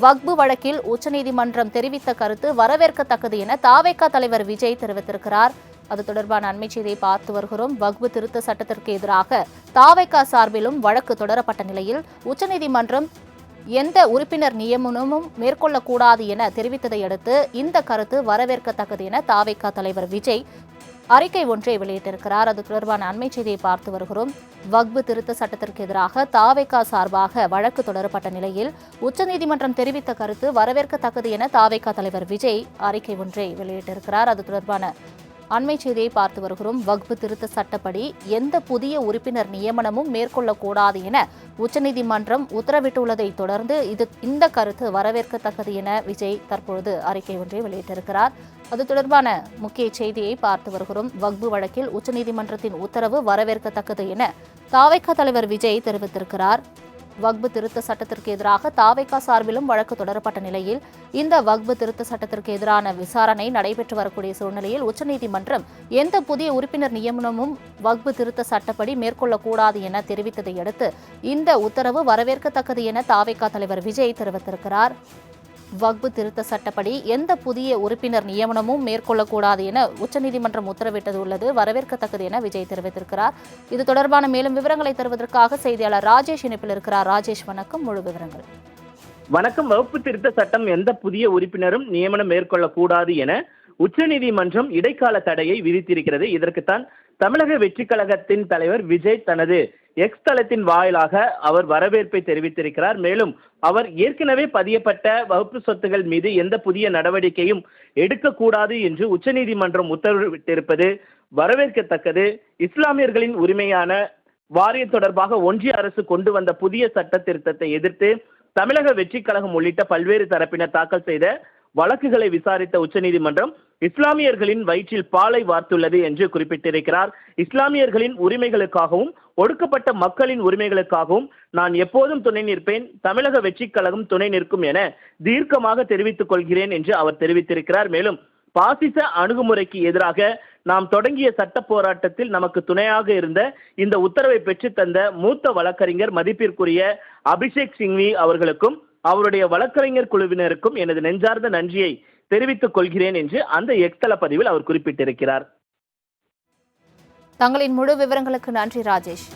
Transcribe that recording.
வக்பு வழக்கில் உச்சநீதிமன்றம் தெரிவித்த கருத்து வரவேற்கத்தக்கது என தாவேகா தலைவர் விஜய் தெரிவித்திருக்கிறார். அது தொடர்பான அண்மை செய்தியை பார்த்து வருகிறோம். வக்பு திருத்த சட்டத்திற்கு எதிராக தாவேகா சார்பிலும் வழக்கு தொடரப்பட்ட நிலையில் உச்சநீதிமன்றம் எந்த உறுப்பினர் நியமனமும் மேற்கொள்ளக்கூடாது என தெரிவித்ததை அடுத்து இந்த கருத்து வரவேற்கத்தக்கது என தாவேகா தலைவர் விஜய் அறிக்கை ஒன்றை வெளியிட்டிருக்கிறார். அது தொடர்பான அண்மை செய்தியை பார்த்து வருகிறோம். வக்பு திருத்த சட்டத்திற்கு எதிராக தாவேகா சார்பாக வழக்கு தொடரப்பட்ட நிலையில் உச்சநீதிமன்றம் தெரிவித்த கருத்து வரவேற்கத்தக்கது என தாவேகா தலைவர் விஜய் அறிக்கை ஒன்றை வெளியிட்டிருக்கிறார். அது தொடர்பான அண்மை செய்தியை பார்த்து வருகிறோம். வக்பு திருத்த சட்டப்படி எந்த புதிய உறுப்பினர் நியமனமும் மேற்கொள்ளக்கூடாது என உச்சநீதிமன்றம் உத்தரவிட்டுள்ளதை தொடர்ந்து இந்த கருத்து வரவேற்கத்தக்கது என விஜய் தற்பொழுது அறிக்கை ஒன்றை வெளியிட்டிருக்கிறார். அது தொடர்பான முக்கிய செய்தியை பார்த்து வருகிறோம். வக்பு வழக்கில் உச்சநீதிமன்றத்தின் உத்தரவு வரவேற்கத்தக்கது என தாவேகா தலைவர் விஜய் தெரிவித்திருக்கிறார். வக்பு திருத்த சட்டத்திற்கு எதிராக தாவேகா சார்பிலும் வழக்கு தொடரப்பட்ட நிலையில் இந்த வக்பு திருத்த சட்டத்திற்கு எதிரான விசாரணை நடைபெற்று வரக்கூடிய சூழ்நிலையில் உச்சநீதிமன்றம் எந்த புதிய உறுப்பினர் நியமனமும் வக்பு திருத்த சட்டப்படி மேற்கொள்ளக்கூடாது என தெரிவித்ததை அடுத்து இந்த உத்தரவு வரவேற்கத்தக்கது என தாவேகா தலைவர் விஜய் தெரிவித்திருக்கிறார். வக்பு திருத்த சட்டப்படி எந்த புதிய உறுப்பினர் நியமனமும் மேற்கொள்ளக்கூடாது என உச்சநீதிமன்றம் உத்தரவிட்டது உள்ளது வரவேற்கத்தக்கது என விஜய் தெரிவித்திருக்கிறார். இது தொடர்பான மேலும் விவரங்களை தருவதற்காக செய்தியாளர் ராஜேஷ் இணைப்பில் இருக்கிறார். ராஜேஷ், வணக்கம். முழு விவரங்கள். வணக்கம். வகுப்பு திருத்த சட்டம் எந்த புதிய உறுப்பினரும் நியமனம் மேற்கொள்ளக்கூடாது என உச்சநீதிமன்றம் இடைக்கால தடையை விதித்திருக்கிறது. இதற்குத்தான் தமிழக வெற்றிக் கழகத்தின் தலைவர் விஜய் தனது எக்ஸ் தளத்தின் வாயிலாக அவர் வரவேற்பை தெரிவித்திருக்கிறார். மேலும் அவர் ஏற்கனவே பதியப்பட்ட வகுப்பு சொத்துகள் மீது எந்த புதிய நடவடிக்கையும் எடுக்கக்கூடாது என்று உச்சநீதிமன்றம் உத்தரவிட்டிருப்பது வரவேற்கத்தக்கது. இஸ்லாமியர்களின் உரிமையான வாரியம் தொடர்பாக ஒன்றிய அரசு கொண்டு வந்த புதிய சட்ட திருத்தத்தை எதிர்த்து தமிழக வெற்றிக் கழகம் உள்ளிட்ட பல்வேறு தரப்பினர் தாக்கல் செய்த வழக்குகளை விசாரித்த உச்சநீதிமன்றம் இஸ்லாமியர்களின் வயிற்றில் பாலை வார்த்துள்ளது என்று குறிப்பிட்டிருக்கிறார். இஸ்லாமியர்களின் உரிமைகளுக்காகவும் ஒடுக்கப்பட்ட மக்களின் உரிமைகளுக்காகவும் நான் எப்போதும் துணை நிற்பேன், தமிழக வெற்றிக் கழகம் துணை நிற்கும் என தீர்க்கமாக தெரிவித்துக் கொள்கிறேன் என்று அவர் தெரிவித்திருக்கிறார். மேலும் பாசிச அணுகுமுறைக்கு எதிராக நாம் தொடங்கிய சட்ட போராட்டத்தில் நமக்கு துணையாக இருந்த இந்த உத்தரவை பெற்றுத் தந்த மூத்த வழக்கறிஞர் மதிப்பிற்குரிய அபிஷேக் சிங்வி அவர்களுக்கும் அவருடைய வழக்கறிஞர் குழுவினருக்கும் எனது நெஞ்சார்ந்த நன்றியை தெரிவித்துக் கொள்கிறேன் என்று அந்த எக்ஸ்தல பதிவில் அவர் குறிப்பிட்டிருக்கிறார். தங்களின் முழு விவரங்களுக்கு நன்றி ராஜேஷ்.